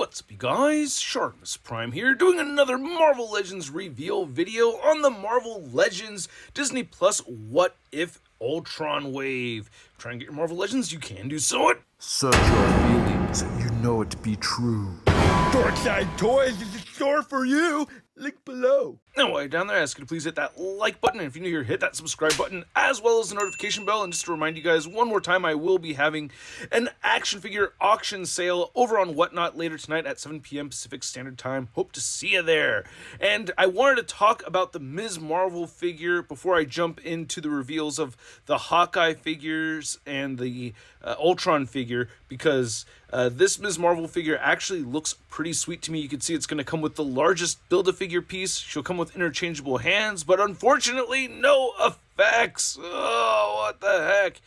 What's up, you guys? ShartimusPrime here, doing another Marvel Legends reveal video on the Marvel Legends Disney Plus What If Ultron wave. Try and get your Marvel Legends, you can do so at Search your feelings, you know it to be true. Darkside Toys is a store for you. Link below. Now, while you're down there, I ask you to please hit that like button, and if you're new here, hit that subscribe button, as well as the notification bell. And just to remind you guys, one more time, I will be having an action figure auction sale over on Whatnot later tonight at 7 p.m. Pacific Standard Time. Hope to see you there. And I wanted to talk about the Ms. Marvel figure before I jump into the reveals of the Hawkeye figures and the Ultron figure, because this Ms. Marvel figure actually looks pretty sweet to me. You can see it's going to come with the largest Build-A-Figure piece. She'll come with interchangeable hands, but unfortunately, no effects. Oh, what the heck?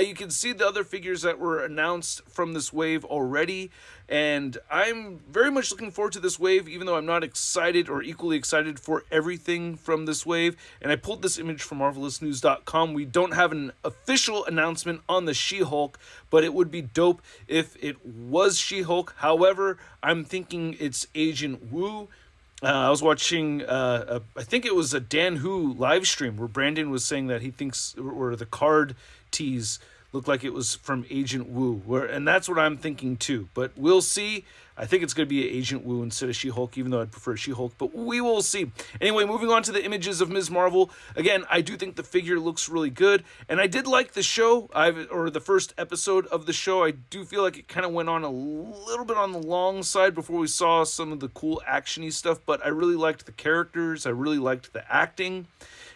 You can see the other figures that were announced from this wave already, and I'm very much looking forward to this wave, even though I'm not excited or equally excited for everything from this wave. And I pulled this image from MarvelousNews.com. We don't have an official announcement on the SheHulk, but it would be dope if it was SheHulk. However, I'm thinking it's Agent Woo. I was watching, I think it was a Dan Who live stream where Brandon was saying that he thinks, or the card tease looked like it was from Agent Woo, and that's what I'm thinking too. But we'll see. I think it's going to be Agent Woo instead of SheHulk, even though I'd prefer SheHulk, but we will see. Anyway, moving on to the images of Ms. Marvel. Again, I do think the figure looks really good, and I did like the show, or the first episode of the show. I do feel like it kind of went on a little bit on the long side before we saw some of the cool action-y stuff, but I really liked the characters. I really liked the acting.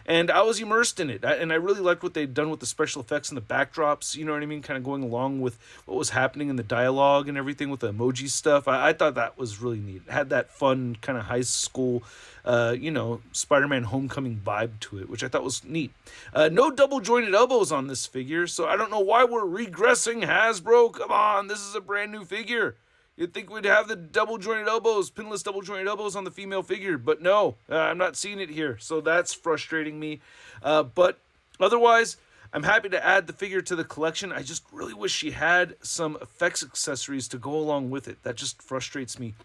And I was immersed in it, and I really liked what they'd done with the special effects and the backdrops, you know what I mean, kind of going along with what was happening in the dialogue and everything with the emoji stuff. I thought that was really neat. It had that fun kind of high school, Spider-Man Homecoming vibe to it, which I thought was neat. No double-jointed elbows on this figure, so I don't know why we're regressing, Hasbro. Come on, this is a brand new figure. You'd think we'd have the double-jointed elbows, pinless double-jointed elbows on the female figure, but no, I'm not seeing it here, so that's frustrating me. But otherwise, I'm happy to add the figure to the collection. I just really wish she had some effects accessories to go along with it. That just frustrates me.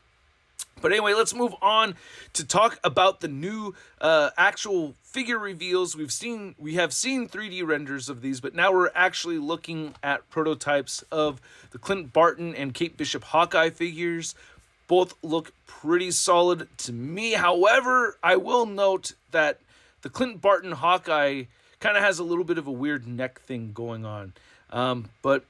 But anyway, let's move on to talk about the new actual figure reveals. We have seen 3D renders of these, but now we're actually looking at prototypes of the Clint Barton and Kate Bishop Hawkeye figures. Both look pretty solid to me. However, I will note that the Clint Barton Hawkeye kind of has a little bit of a weird neck thing going on. But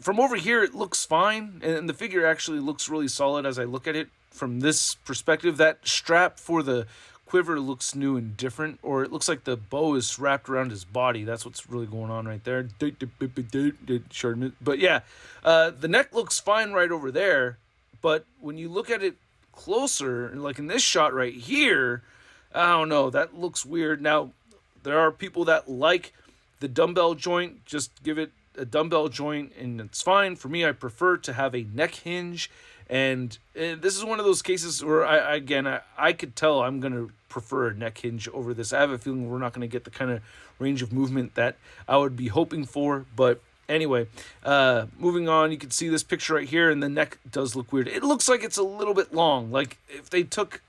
from over here, it looks fine, and the figure actually looks really solid as I look at it. From this perspective, that strap for the quiver looks new and different, or it looks like the bow is wrapped around his body. That's what's really going on right there. But yeah, the neck looks fine right over there, but when you look at it closer, like in this shot right here, I don't know, that looks weird. Now, there are people that like the dumbbell joint. Just give it a dumbbell joint and it's fine. For me, I prefer to have a neck hinge. And this is one of those cases where, I could tell I'm going to prefer a neck hinge over this. I have a feeling we're not going to get the kind of range of movement that I would be hoping for. But anyway, moving on, you can see this picture right here, and the neck does look weird. It looks like it's a little bit long. Like, if they took,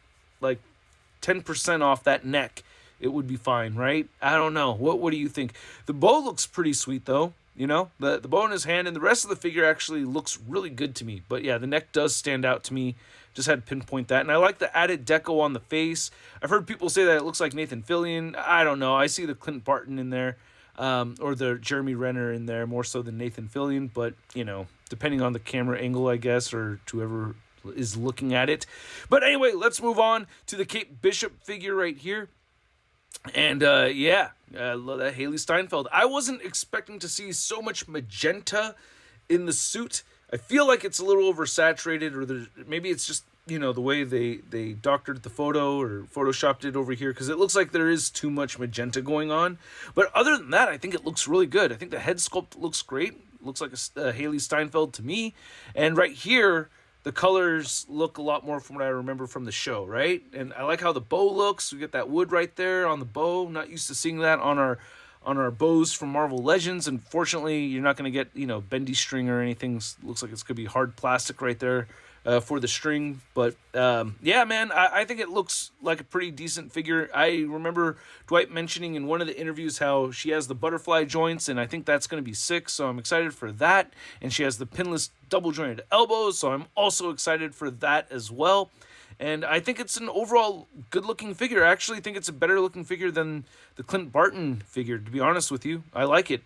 10% off that neck, it would be fine, right? I don't know. What do you think? The bow looks pretty sweet, though. You know, the bow in his hand, and the rest of the figure actually looks really good to me. But yeah, the neck does stand out to me. Just had to pinpoint that. And I like the added deco on the face. I've heard people say that it looks like Nathan Fillion. I don't know. I see the Clint Barton in there, or the Jeremy Renner in there more so than Nathan Fillion. But, you know, depending on the camera angle, I guess, or whoever is looking at it. But anyway, let's move on to the Kate Bishop figure right here. And, I love that Haley Steinfeld. I wasn't expecting to see so much magenta in the suit. I feel like it's a little oversaturated, or maybe it's just, the way they doctored the photo or photoshopped it over here, because it looks like there is too much magenta going on. But other than that, I think it looks really good. I think the head sculpt looks great. It looks like a Haley Steinfeld to me. And right here, the colors look a lot more from what I remember from the show, right? And I like how the bow looks. We get that wood right there on the bow. Not used to seeing that on our bows from Marvel Legends. Unfortunately, you're not going to get, bendy string or anything. Looks like it's going to be hard plastic right there. for the string. But yeah, man, I think it looks like a pretty decent figure. I remember Dwight mentioning in one of the interviews how she has the butterfly joints, and I think that's going to be sick, so I'm excited for that. And she has the pinless double jointed elbows, so I'm also excited for that as well. And I think it's an overall good-looking figure. I actually think it's a better-looking figure than the Clint Barton figure, to be honest with you. I like it.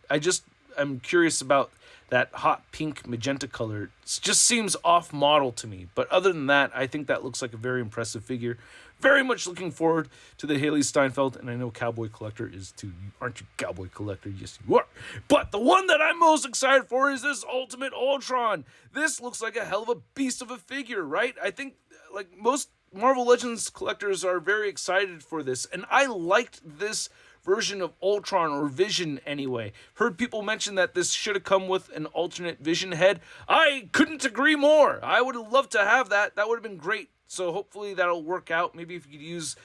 I'm curious about that hot pink magenta color. It just seems off-model to me. But other than that, I think that looks like a very impressive figure. Very much looking forward to the Haley Steinfeld, and I know Cowboy Collector is too. Aren't you, Cowboy Collector? Yes, you are. But the one that I'm most excited for is this Ultimate Ultron. This looks like a hell of a beast of a figure, right? I think, like, most Marvel Legends collectors are very excited for this, and I liked this version of Ultron, or Vision anyway. Heard people mention that this should have come with an alternate Vision head. I couldn't agree more. I would have loved to have that. That would have been great. So hopefully that'll work out. Maybe if you could use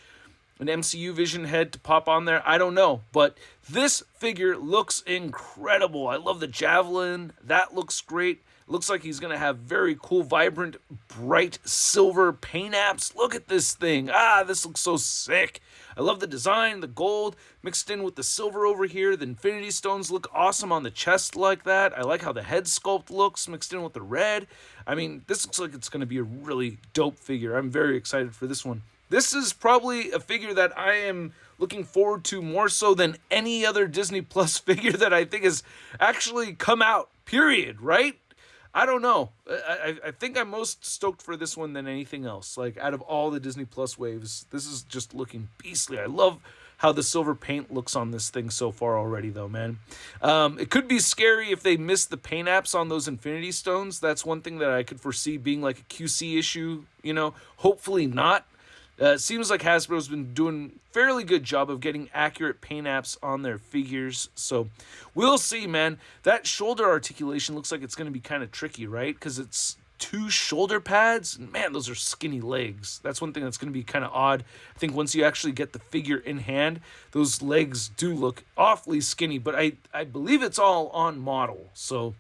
an MCU Vision head to pop on there. I don't know. But this figure looks incredible. I love the javelin. That looks great. Looks like he's going to have very cool, vibrant, bright silver paint apps. Look at this thing. This looks so sick. I love the design, the gold mixed in with the silver over here. The Infinity Stones look awesome on the chest like that. I like how the head sculpt looks mixed in with the red. I mean, this looks like it's going to be a really dope figure. I'm very excited for this one. This is probably a figure that I am looking forward to more so than any other Disney Plus figure that I think has actually come out, period, right? I don't know. I think I'm most stoked for this one than anything else. Like, out of all the Disney Plus waves, this is just looking beastly. I love how the silver paint looks on this thing so far already, though, man. It could be scary if they miss the paint apps on those Infinity Stones. That's one thing that I could foresee being like a QC issue, you know. Hopefully not. It seems like Hasbro's been doing a fairly good job of getting accurate paint apps on their figures. So we'll see, man. That shoulder articulation looks like it's going to be kind of tricky, right? Because it's 2 shoulder pads. Man, those are skinny legs. That's one thing that's going to be kind of odd. I think once you actually get the figure in hand, those legs do look awfully skinny. But I believe it's all on model. So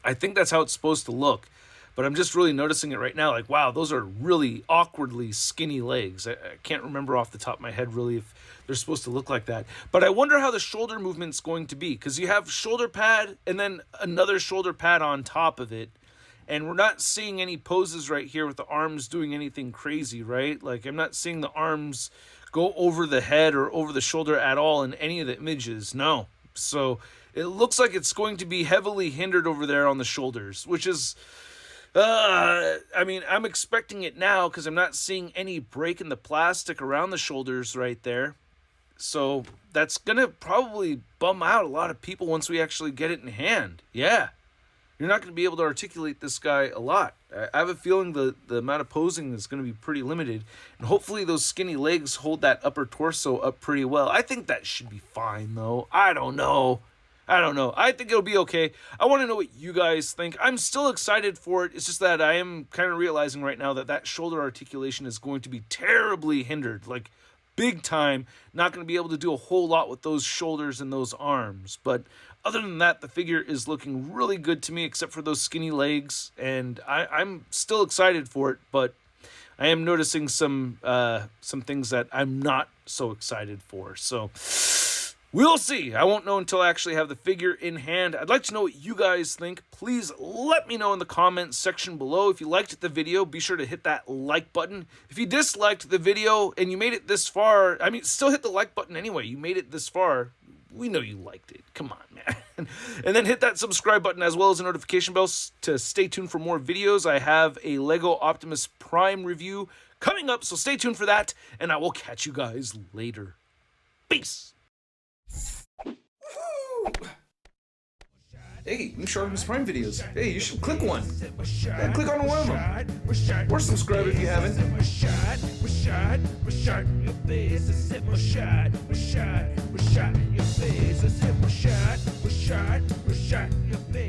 I think that's how it's supposed to look. But I'm just really noticing it right now. Like, wow, those are really awkwardly skinny legs. I can't remember off the top of my head really if they're supposed to look like that. But I wonder how the shoulder movement's going to be. Because you have shoulder pad and then another shoulder pad on top of it. And we're not seeing any poses right here with the arms doing anything crazy, right? Like, I'm not seeing the arms go over the head or over the shoulder at all in any of the images. No. So it looks like it's going to be heavily hindered over there on the shoulders, which is... I mean, I'm expecting it now because I'm not seeing any break in the plastic around the shoulders right there. So that's going to probably bum out a lot of people once we actually get it in hand. Yeah. You're not going to be able to articulate this guy a lot. I have a feeling the amount of posing is going to be pretty limited. And hopefully those skinny legs hold that upper torso up pretty well. I think that should be fine, though. I don't know. I think it'll be okay. I want to know what you guys think. I'm still excited for it. It's just that I am kind of realizing right now that shoulder articulation is going to be terribly hindered. Like, big time. Not going to be able to do a whole lot with those shoulders and those arms. But other than that, the figure is looking really good to me, except for those skinny legs. And I'm still excited for it, but I am noticing some things that I'm not so excited for. So... we'll see. I won't know until I actually have the figure in hand. I'd like to know what you guys think. Please let me know in the comments section below. If you liked the video, be sure to hit that like button. If you disliked the video and you made it this far, I mean, still hit the like button anyway. You made it this far. We know you liked it. Come on, man. And then hit that subscribe button as well as the notification bell to stay tuned for more videos. I have a Lego Optimus Prime review coming up, so stay tuned for that, and I will catch you guys later. Peace. Hey, new ShartimusPrime videos. Hey, you should click one. Yeah, click on one of them. Or subscribe if you haven't. Your face.